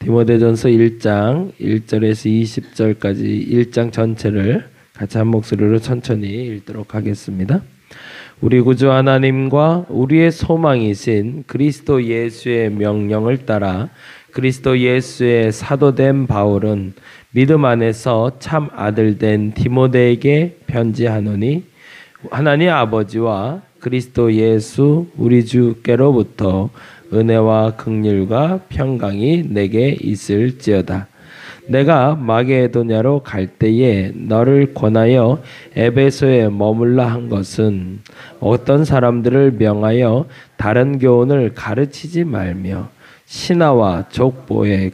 디모데전서 1장 1절에서 20절까지 1장 전체를 같이 한 목소리로 천천히 읽도록 하겠습니다. 우리 구주 하나님과 우리의 소망이신 그리스도 예수의 명령을 따라 그리스도 예수의 사도된 바울은 믿음 안에서 참 아들 된 디모데에게 편지하노니 하나님 아버지와 그리스도 예수 우리 주께로부터 은혜와 긍휼과 평강이 내게 있을지어다. 내가 마게도냐로 갈 때에 너를 권하여 에베소에 머물라 한 것은 어떤 사람들을 명하여 다른 교훈을 가르치지 말며 신하와 족보에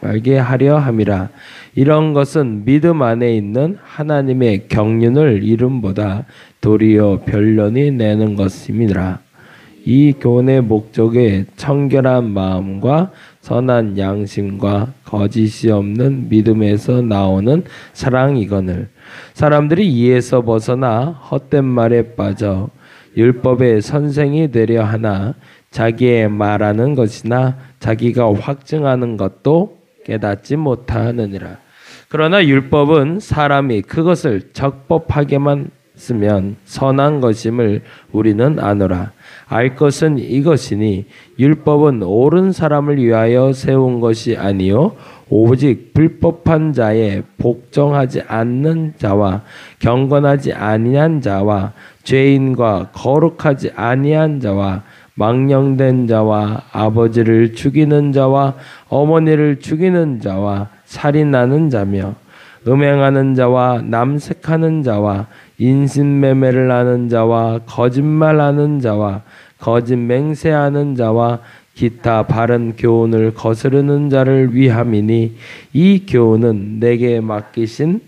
말게 하려 함이라. 이런 것은 믿음 안에 있는 하나님의 경륜을 이름보다 도리어 변론이 내는 것임이라. 이 교훈의 목적에 청결한 마음과 선한 양심과 거짓이 없는 믿음에서 나오는 사랑이거늘 사람들이 이에서 벗어나 헛된 말에 빠져 율법의 선생이 되려 하나 자기의 말하는 것이나 자기가 확증하는 것도 깨닫지 못하느니라. 그러나 율법은 사람이 그것을 적법하게만 쓰면 선한 것임을 우리는 아노라. 알 것은 이것이니 율법은 옳은 사람을 위하여 세운 것이 아니요 오직 불법한 자의 복종하지 않는 자와 경건하지 아니한 자와 죄인과 거룩하지 아니한 자와 망령된 자와 아버지를 죽이는 자와 어머니를 죽이는 자와 살인하는 자며 음행하는 자와 남색하는 자와 인신매매를 하는 자와 거짓말하는 자와 거짓 맹세하는 자와 기타 바른 교훈을 거스르는 자를 위함이니 이 교훈은 내게 맡기신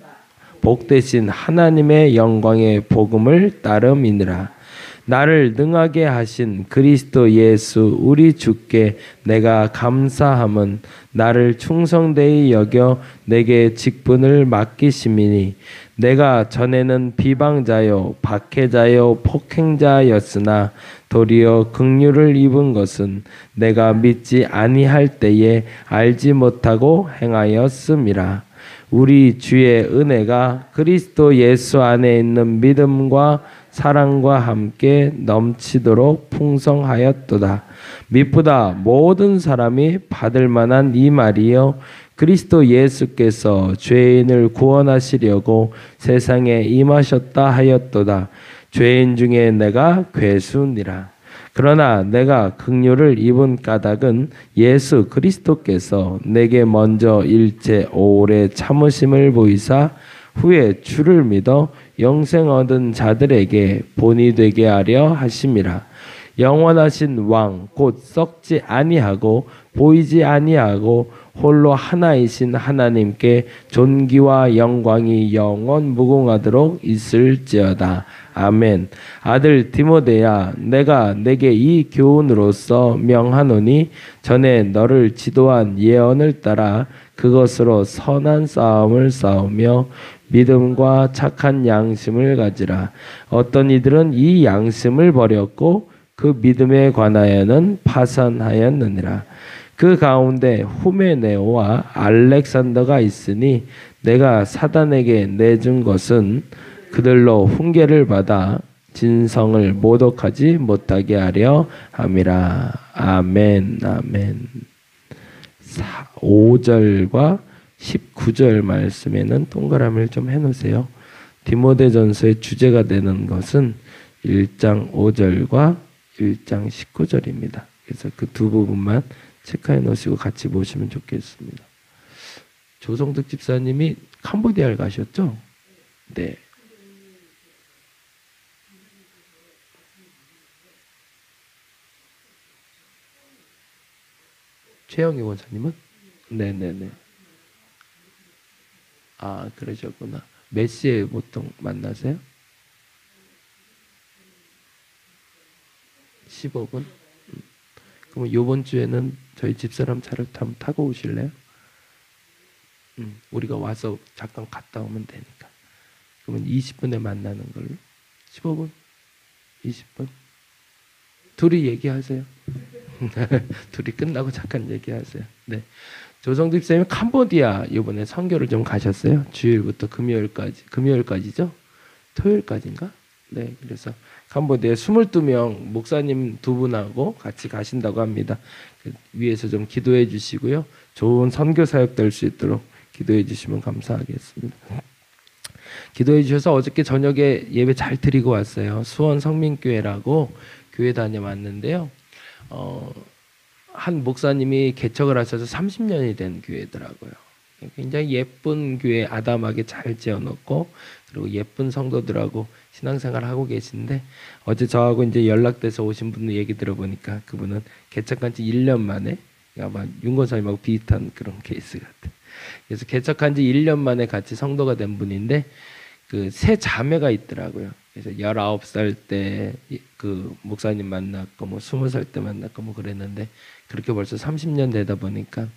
복되신 하나님의 영광의 복음을 따름이니라. 나를 능하게 하신 그리스도 예수 우리 주께 내가 감사함은 나를 충성되이 여겨 내게 직분을 맡기심이니 내가 전에는 비방자요 박해자요 폭행자였으나 도리어 긍휼을 입은 것은 내가 믿지 아니할 때에 알지 못하고 행하였음이라. 우리 주의 은혜가 그리스도 예수 안에 있는 믿음과 사랑과 함께 넘치도록 풍성하였도다. 미쁘다 모든 사람이 받을 만한 이 말이요 그리스도 예수께서 죄인을 구원하시려고 세상에 임하셨다 하였도다. 죄인 중에 내가 괴수니라. 그러나 내가 긍휼을 입은 까닭은 예수 그리스도께서 내게 먼저 일체 오래 참으심을 보이사 후에 주를 믿어 영생 얻은 자들에게 본이 되게 하려 하심이라. 영원하신 왕 곧 썩지 아니하고 보이지 아니하고 홀로 하나이신 하나님께 존귀와 영광이 영원 무궁하도록 있을지어다. 아멘. 아들 디모데야, 내가 내게 이 교훈으로서 명하노니 전에 너를 지도한 예언을 따라 그것으로 선한 싸움을 싸우며 믿음과 착한 양심을 가지라. 어떤 이들은 이 양심을 버렸고 그 믿음에 관하여는 파산하였느니라. 그 가운데 후메네오와 알렉산더가 있으니 내가 사단에게 내준 것은 그들로 훈계를 받아 진성을 모독하지 못하게 하려 함이라. 아멘. 아멘. 5절과 19절 말씀에는 동그라미를 좀 해놓으세요. 디모데전서의 주제가 되는 것은 1장 5절과 1장 19절입니다. 그래서 그 두 부분만 체크해 놓으시고 같이 보시면 좋겠습니다. 조성득 집사님이 캄보디아를 가셨죠? 네. 최영희 원사님은? 네네네. 아, 그러셨구나. 몇 시에 보통 만나세요? 15분? 그럼 이번 주에는 저희 집사람 차를 타고 오실래요? 우리가 와서 잠깐 갔다 오면 되니까. 그러면 20분에 만나는 걸로. 15분? 20분? 둘이 얘기하세요. 둘이 끝나고 잠깐 얘기하세요. 네. 조성득 쌤이 캄보디아 이번에 선교를 좀 가셨어요. 주일부터 금요일까지죠? 토요일까지인가? 네. 그래서 캄보디아에 22명 목사님 두 분하고 같이 가신다고 합니다. 위에서 좀 기도해 주시고요. 좋은 선교 사역 될 수 있도록 기도해 주시면 감사하겠습니다. 기도해 주셔서 어저께 저녁에 예배 잘 드리고 왔어요. 수원 성민교회라고 교회 다녀왔는데요. 한 목사님이 개척을 하셔서 30년이 된 교회더라고요. 굉장히 예쁜 교회 아담하게 잘 지어놓고 그리고 예쁜 성도들하고 신앙생활 하고 계신데 어제 저하고 이제 연락돼서 오신 분 얘기 들어보니까 그분은 개척한 지 1년 만에 아마 윤건사님하고 비슷한 그런 케이스 같아요. 그래서 개척한 지 1년 만에 같이 성도가 된 분인데 그 세 자매가 있더라고요. 그래서 19살 때 그 목사님 만났고 뭐 20살 때 만났고 뭐 그랬는데 그렇게 벌써 30년 되다 보니까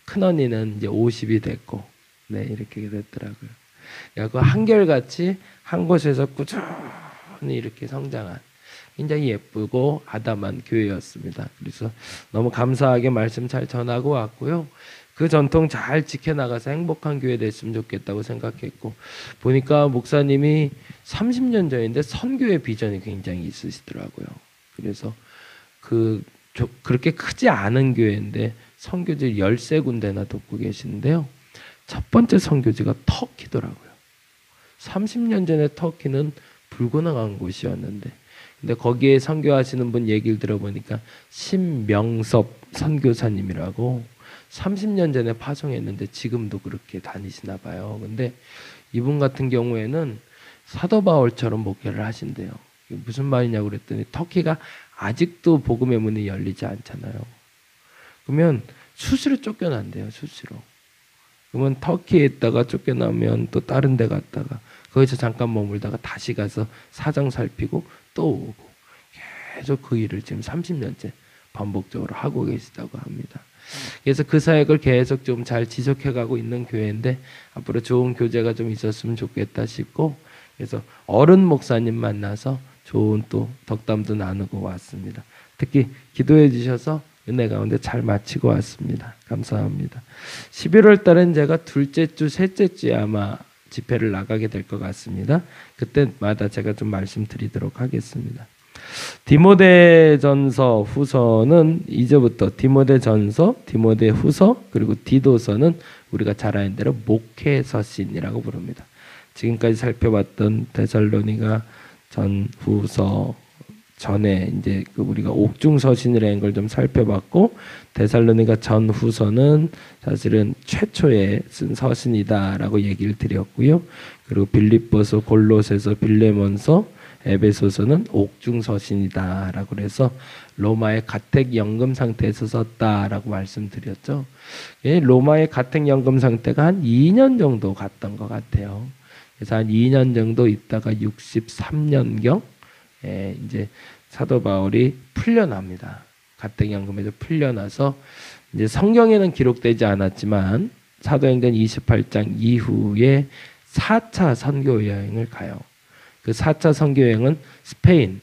큰언니는 이제 50이 됐고 네 이렇게 됐더라고요. 그래서 한결같이 한 곳에서 꾸준히 이렇게 성장한 굉장히 예쁘고 아담한 교회였습니다. 그래서 너무 감사하게 말씀 잘 전하고 왔고요. 그 전통 잘 지켜나가서 행복한 교회 됐으면 좋겠다고 생각했고 보니까 목사님이 30년 전인데 선교의 비전이 굉장히 있으시더라고요. 그래서 그렇게 크지 않은 교회인데 선교지 13군데나 돕고 계시는데요. 첫 번째 선교지가 터키더라고요. 30년 전에 터키는 불구나간 곳이었는데 근데 거기에 선교하시는 분 얘기를 들어보니까 신명섭 선교사님이라고 30년 전에 파송했는데 지금도 그렇게 다니시나 봐요. 근데 이분 같은 경우에는 사도 바울처럼 목회를 하신대요. 무슨 말이냐고 그랬더니 터키가 아직도 복음의 문이 열리지 않잖아요. 그러면 수시로 쫓겨난대요. 수시로. 그러면 터키에 있다가 쫓겨나면 또 다른 데 갔다가 거기서 잠깐 머물다가 다시 가서 사정 살피고 또 오고 계속 그 일을 지금 30년째 반복적으로 하고 계시다고 합니다. 그래서 그 사역을 계속 좀 잘 지속해가고 있는 교회인데 앞으로 좋은 교제가 좀 있었으면 좋겠다 싶고 그래서 어른 목사님 만나서 좋은 또 덕담도 나누고 왔습니다. 특히 기도해 주셔서 은혜 가운데 잘 마치고 왔습니다. 감사합니다. 11월 달엔 제가 둘째 주, 셋째 주에 아마 집회를 나가게 될 것 같습니다. 그때마다 제가 좀 말씀드리도록 하겠습니다. 디모데전서 후서는 이제부터 디모데전서, 디모데후서 그리고 디도서는 우리가 잘 아는 대로 목회서신이라고 부릅니다. 지금까지 살펴봤던 데살로니가 전후서 전에 이제 우리가 옥중서신이라는 걸 좀 살펴봤고 데살로니가 전후서는 사실은 최초에 쓴 서신이다라고 얘기를 드렸고요. 그리고 빌립보서, 골로새서, 빌레몬서, 에베소서는 옥중서신이다라고 그래서 로마의 가택연금 상태에서 썼다라고 말씀드렸죠. 로마의 가택연금 상태가 한 2년 정도 갔던 것 같아요. 그래서 한 2년 정도 있다가 63년경 이제 사도 바울이 풀려납니다. 가택연금에서 풀려나서 이제 성경에는 기록되지 않았지만 사도행전 28장 이후에 4차 선교 여행을 가요. 그 4차 선교 여행은 스페인,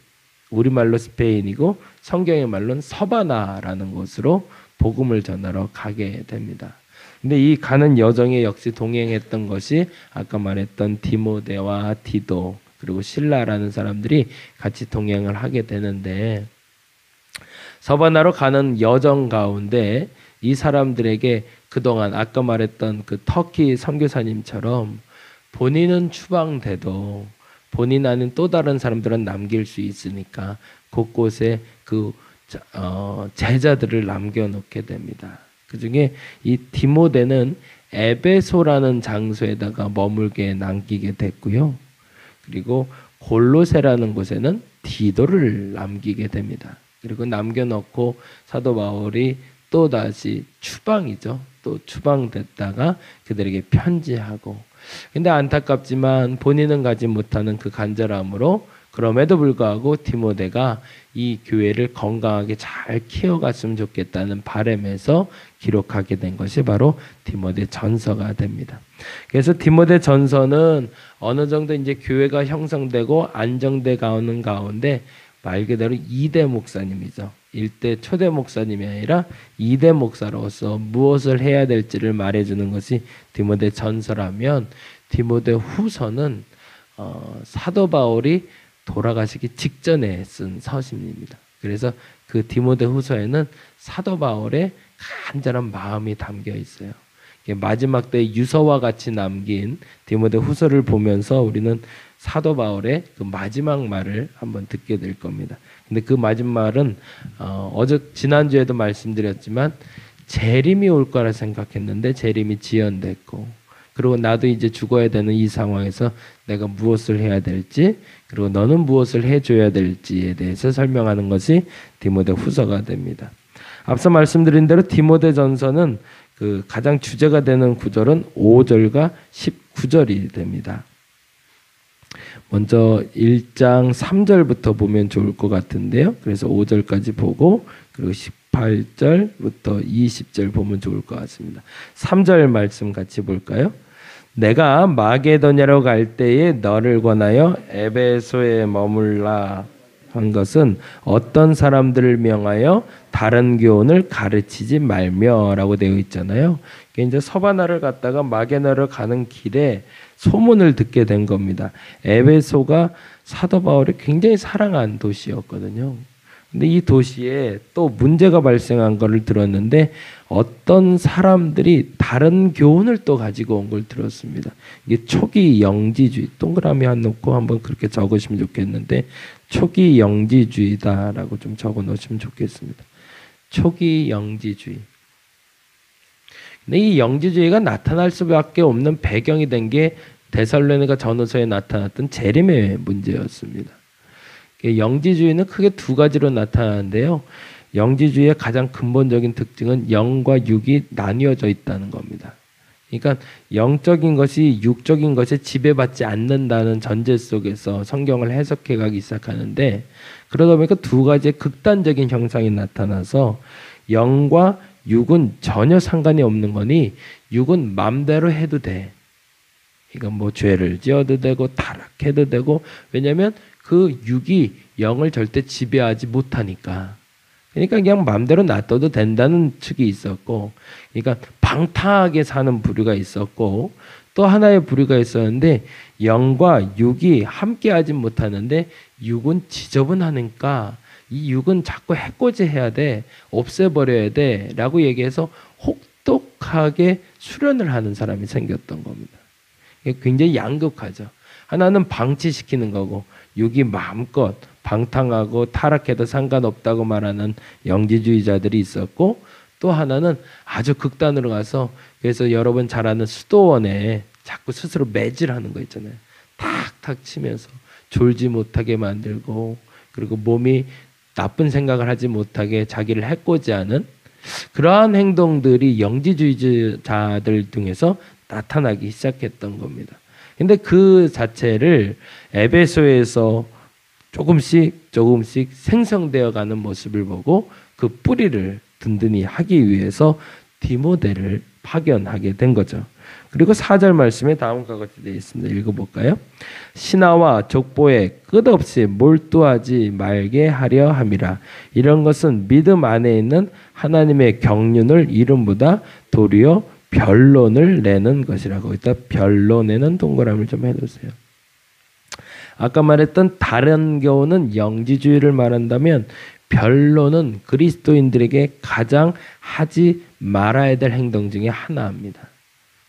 우리말로 스페인이고 성경의 말로는 서바나라는 곳으로 복음을 전하러 가게 됩니다. 근데 이 가는 여정에 역시 동행했던 것이 아까 말했던 디모데와 디도 그리고 실라라는 사람들이 같이 동행을 하게 되는데 서바나로 가는 여정 가운데 이 사람들에게 그동안 아까 말했던 그 터키 선교사님처럼 본인은 추방돼도 본인 아닌 또 다른 사람들은 남길 수 있으니까 곳곳에 그 제자들을 남겨놓게 됩니다. 그 중에 이 디모데는 에베소라는 장소에다가 머물게 남기게 됐고요. 그리고 골로새라는 곳에는 디도를 남기게 됩니다. 그리고 남겨놓고 사도 바울이 또 다시 추방이죠. 또 추방됐다가 그들에게 편지하고 근데 안타깝지만 본인은 가지 못하는 그 간절함으로 그럼에도 불구하고 디모데가 이 교회를 건강하게 잘 키워갔으면 좋겠다는 바람에서 기록하게 된 것이 바로 디모데 전서가 됩니다. 그래서 디모데 전서는 어느 정도 이제 교회가 형성되고 안정돼 가는 가운데 말 그대로 2대 목사님이죠. 1대 초대 목사님이 아니라 2대 목사로서 무엇을 해야 될지를 말해주는 것이 디모데 전서라면, 디모데 후서는 사도 바울이 돌아가시기 직전에 쓴 서신입니다. 그래서 그 디모데 후서에는 사도 바울의 간절한 마음이 담겨 있어요. 마지막 때 유서와 같이 남긴 디모데 후서를 보면서 우리는 사도 바울의 그 마지막 말을 한번 듣게 될 겁니다. 근데 그 마지막 말은 지난주에도 말씀드렸지만 재림이 올 거라 생각했는데 재림이 지연됐고, 그리고 나도 이제 죽어야 되는 이 상황에서 내가 무엇을 해야 될지, 그리고 너는 무엇을 해줘야 될지에 대해서 설명하는 것이 디모데 후서가 됩니다. 앞서 말씀드린 대로 디모데 전서는 그 가장 주제가 되는 구절은 5절과 19절이 됩니다. 먼저 1장 3절부터 보면 좋을 것 같은데요. 그래서 5절까지 보고 그리고 18절부터 20절 보면 좋을 것 같습니다. 3절 말씀 같이 볼까요? 내가 마게도냐로 갈 때에 너를 권하여 에베소에 머물라 한 것은 어떤 사람들을 명하여 다른 교훈을 가르치지 말며라고 되어 있잖아요. 이제 서바나를 갔다가 마게나를 가는 길에 소문을 듣게 된 겁니다. 에베소가 사도 바울이 굉장히 사랑한 도시였거든요. 근데 이 도시에 또 문제가 발생한 것을 들었는데 어떤 사람들이 다른 교훈을 또 가지고 온 걸 들었습니다. 이게 초기 영지주의, 동그라미 한 놓고 한번 그렇게 적으시면 좋겠는데 초기 영지주의다라고 좀 적어 놓으시면 좋겠습니다. 초기 영지주의. 근데 이 영지주의가 나타날 수밖에 없는 배경이 된 게 데살로니가 전후서에 나타났던 재림의 문제였습니다. 영지주의는 크게 두 가지로 나타나는데요. 영지주의의 가장 근본적인 특징은 영과 육이 나뉘어져 있다는 겁니다. 그러니까 영적인 것이 육적인 것에 지배받지 않는다는 전제 속에서 성경을 해석해 가기 시작하는데, 그러다 보니까 두 가지의 극단적인 형상이 나타나서 영과 육은 전혀 상관이 없는 거니 육은 마음대로 해도 돼. 그러니까 뭐 죄를 지어도 되고 타락해도 되고, 왜냐하면 그 육이 영을 절대 지배하지 못하니까. 그러니까 그냥 마음대로 놔둬도 된다는 측이 있었고, 그러니까 방탕하게 사는 부류가 있었고, 또 하나의 부류가 있었는데 영과 육이 함께하지 못하는데 육은 지저분하니까 이 육은 자꾸 해코지해야 돼, 없애버려야 돼 라고 얘기해서 혹독하게 수련을 하는 사람이 생겼던 겁니다. 굉장히 양극화죠. 하나는 방치시키는 거고, 육이 마음껏 방탕하고 타락해도 상관없다고 말하는 영지주의자들이 있었고, 또 하나는 아주 극단으로 가서, 그래서 여러분 잘 아는 수도원에 자꾸 스스로 매질하는 거 있잖아요. 탁탁 치면서 졸지 못하게 만들고, 그리고 몸이 나쁜 생각을 하지 못하게 자기를 해코지하는 그러한 행동들이 영지주의자들 중에서 나타나기 시작했던 겁니다. 근데 그 자체를 에베소에서 조금씩 생성되어 가는 모습을 보고 그 뿌리를 든든히 하기 위해서 디모데를 파견하게 된 거죠. 그리고 4절 말씀에 다음과 같이 되어 있습니다. 읽어볼까요? 신하와 족보에 끝없이 몰두하지 말게 하려 함이라. 이런 것은 믿음 안에 있는 하나님의 경륜을 이름보다 도리어 변론을 내는 것이라고. 일단 변론에는 동그라미를 좀 해두세요. 아까 말했던 다른 교훈은 영지주의를 말한다면, 변론은 그리스도인들에게 가장 하지 말아야 될 행동 중에 하나입니다.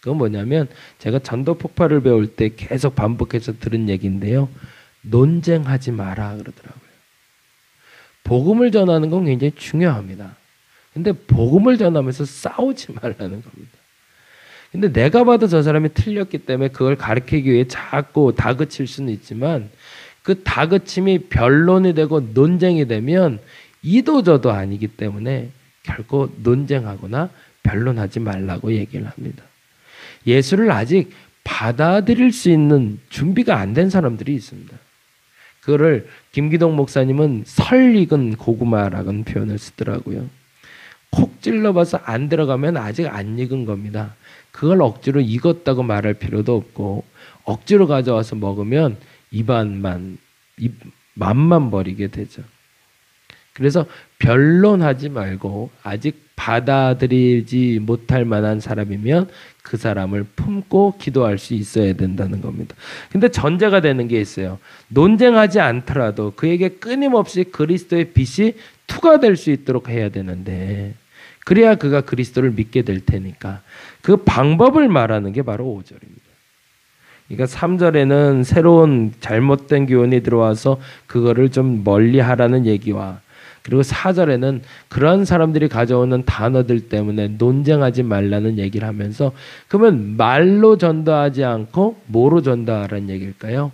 그건 뭐냐면, 제가 전도 폭발을 배울 때 계속 반복해서 들은 얘기인데요. 논쟁하지 마라 그러더라고요. 복음을 전하는 건 굉장히 중요합니다. 근데 복음을 전하면서 싸우지 말라는 겁니다. 근데 내가 봐도 저 사람이 틀렸기 때문에 그걸 가르치기 위해 자꾸 다그칠 수는 있지만, 그 다그침이 변론이 되고 논쟁이 되면 이도저도 아니기 때문에 결코 논쟁하거나 변론하지 말라고 얘기를 합니다. 예수를 아직 받아들일 수 있는 준비가 안 된 사람들이 있습니다. 그거를 김기동 목사님은 설익은 고구마라는 표현을 쓰더라고요. 콕 찔러봐서 안 들어가면 아직 안 익은 겁니다. 그걸 억지로 익었다고 말할 필요도 없고, 억지로 가져와서 먹으면 입안만 맘만 버리게 되죠. 그래서 변론하지 말고 아직 받아들이지 못할 만한 사람이면 그 사람을 품고 기도할 수 있어야 된다는 겁니다. 근데 전제가 되는 게 있어요. 논쟁하지 않더라도 그에게 끊임없이 그리스도의 빛이 투과될 수 있도록 해야 되는데, 그래야 그가 그리스도를 믿게 될 테니까 그 방법을 말하는 게 바로 5절입니다. 그러니까 3절에는 새로운 잘못된 교훈이 들어와서 그거를 좀 멀리 하라는 얘기와, 그리고 4절에는 그런 사람들이 가져오는 단어들 때문에 논쟁하지 말라는 얘기를 하면서, 그러면 말로 전도하지 않고 뭐로 전도하라는 얘기일까요?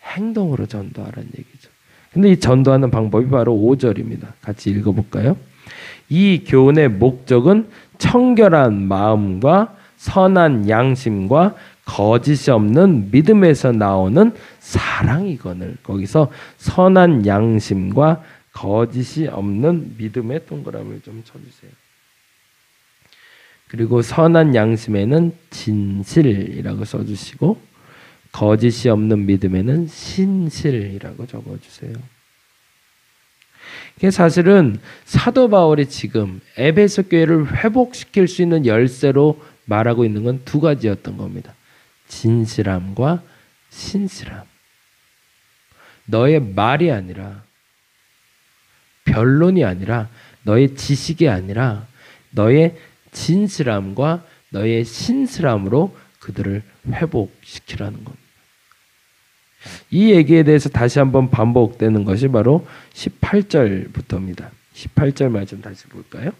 행동으로 전도하라는 얘기죠. 근데 이 전도하는 방법이 바로 5절입니다. 같이 읽어볼까요? 이 교훈의 목적은 청결한 마음과 선한 양심과 거짓이 없는 믿음에서 나오는 사랑이거늘. 거기서 선한 양심과 거짓이 없는 믿음의 동그라미를 좀 쳐주세요. 그리고 선한 양심에는 진실이라고 써주시고, 거짓이 없는 믿음에는 신실이라고 적어주세요. 이게 사실은 사도 바울이 지금 에베소 교회를 회복시킬 수 있는 열쇠로 말하고 있는 건 두 가지였던 겁니다. 진실함과 신실함. 너의 말이 아니라, 변론이 아니라, 너의 지식이 아니라 너의 진실함과 너의 신실함으로 그들을 회복시키라는 겁니다. 이 얘기에 대해서 다시 한번 반복되는 것이 바로 18절부터입니다. 18절 말씀 다시 볼까요?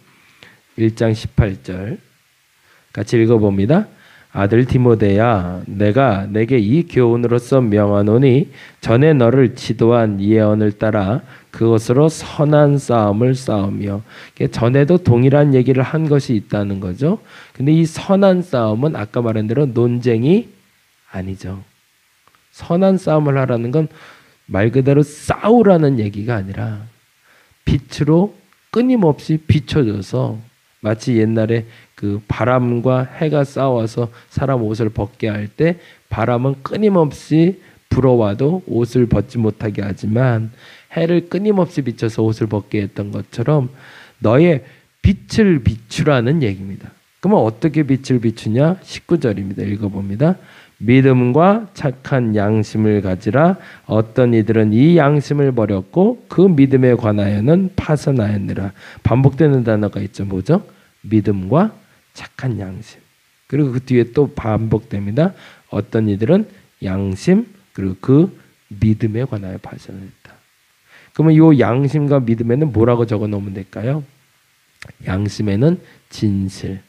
1장 18절 같이 읽어봅니다. 아들 디모데야, 내가 내게 이 교훈으로서 명하노니 전에 너를 지도한 예언을 따라 그것으로 선한 싸움을 싸우며. 전에도 동일한 얘기를 한 것이 있다는 거죠. 근데 이 선한 싸움은 아까 말한 대로 논쟁이 아니죠. 선한 싸움을 하라는 건 말 그대로 싸우라는 얘기가 아니라 빛으로 끊임없이 비춰줘서, 마치 옛날에 그 바람과 해가 싸워서 사람 옷을 벗게 할 때 바람은 끊임없이 불어와도 옷을 벗지 못하게 하지만 해를 끊임없이 비춰서 옷을 벗게 했던 것처럼 너의 빛을 비추라는 얘기입니다. 그러면 어떻게 빛을 비추냐? 19절입니다. 읽어봅니다. 믿음과 착한 양심을 가지라. 어떤 이들은 이 양심을 버렸고 그 믿음에 관하여는 파선하였느라. 반복되는 단어가 있죠. 뭐죠? 믿음과 착한 양심. 그리고 그 뒤에 또 반복됩니다. 어떤 이들은 양심 그리고 그 믿음에 관하여 파선했다. 그러면 이 양심과 믿음에는 뭐라고 적어 놓으면 될까요? 양심에는 진실,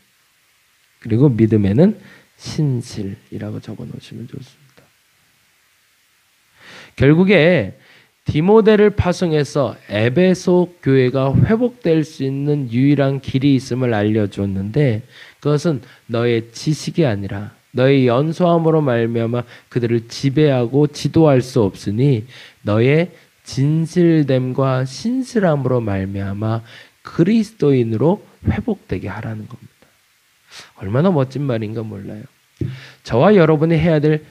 그리고 믿음에는 신실이라고 적어 놓으시면 좋습니다. 결국에 디모데를 파송해서 에베소 교회가 회복될 수 있는 유일한 길이 있음을 알려주었는데, 그것은 너의 지식이 아니라 너의 연소함으로 말미암아 그들을 지배하고 지도할 수 없으니 너의 진실됨과 신실함으로 말미암아 그리스도인으로 회복되게 하라는 겁니다. 얼마나 멋진 말인가 몰라요. 저와 여러분이 해야 될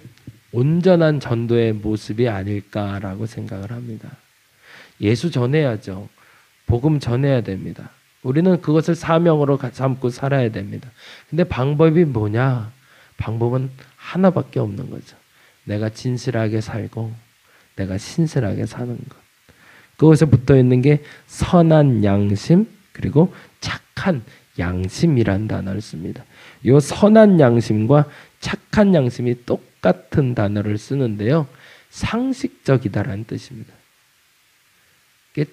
온전한 전도의 모습이 아닐까라고 생각을 합니다. 예수 전해야죠. 복음 전해야 됩니다. 우리는 그것을 사명으로 삼고 살아야 됩니다. 근데 방법이 뭐냐? 방법은 하나밖에 없는 거죠. 내가 진실하게 살고 내가 신실하게 사는 것. 그것에 붙어 있는 게 선한 양심 그리고 착한 양심이란 단어를 씁니다. 이 선한 양심과 착한 양심이 똑같은 단어를 쓰는데요. 상식적이다라는 뜻입니다.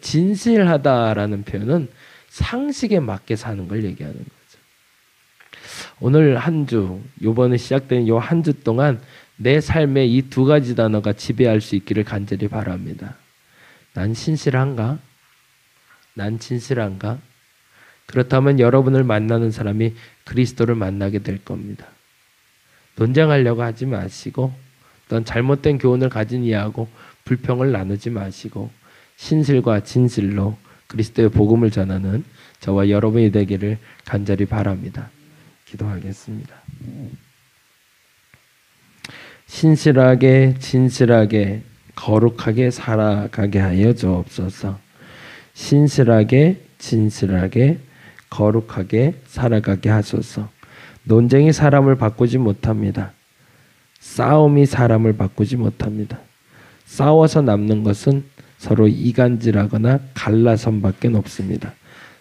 진실하다라는 표현은 상식에 맞게 사는 걸 얘기하는 거죠. 오늘 한 주, 이번에 시작된 이 한 주 동안 내 삶에 이 두 가지 단어가 지배할 수 있기를 간절히 바랍니다. 난 신실한가? 난 진실한가? 그렇다면 여러분을 만나는 사람이 그리스도를 만나게 될 겁니다. 논쟁하려고 하지 마시고, 또 잘못된 교훈을 가진 이하고 불평을 나누지 마시고, 신실과 진실로 그리스도의 복음을 전하는 저와 여러분이 되기를 간절히 바랍니다. 기도하겠습니다. 신실하게 진실하게 거룩하게 살아가게 하여 주옵소서. 신실하게 진실하게 거룩하게 살아가게 하소서. 논쟁이 사람을 바꾸지 못합니다. 싸움이 사람을 바꾸지 못합니다. 싸워서 남는 것은 서로 이간질하거나 갈라선밖에 없습니다.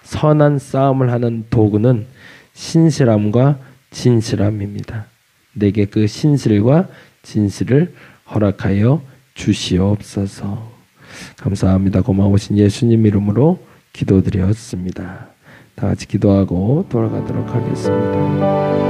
선한 싸움을 하는 도구는 신실함과 진실함입니다. 내게 그 신실과 진실을 허락하여 주시옵소서. 감사합니다. 고마우신 예수님 이름으로 기도드렸습니다. 다 같이 기도하고 돌아가도록 하겠습니다.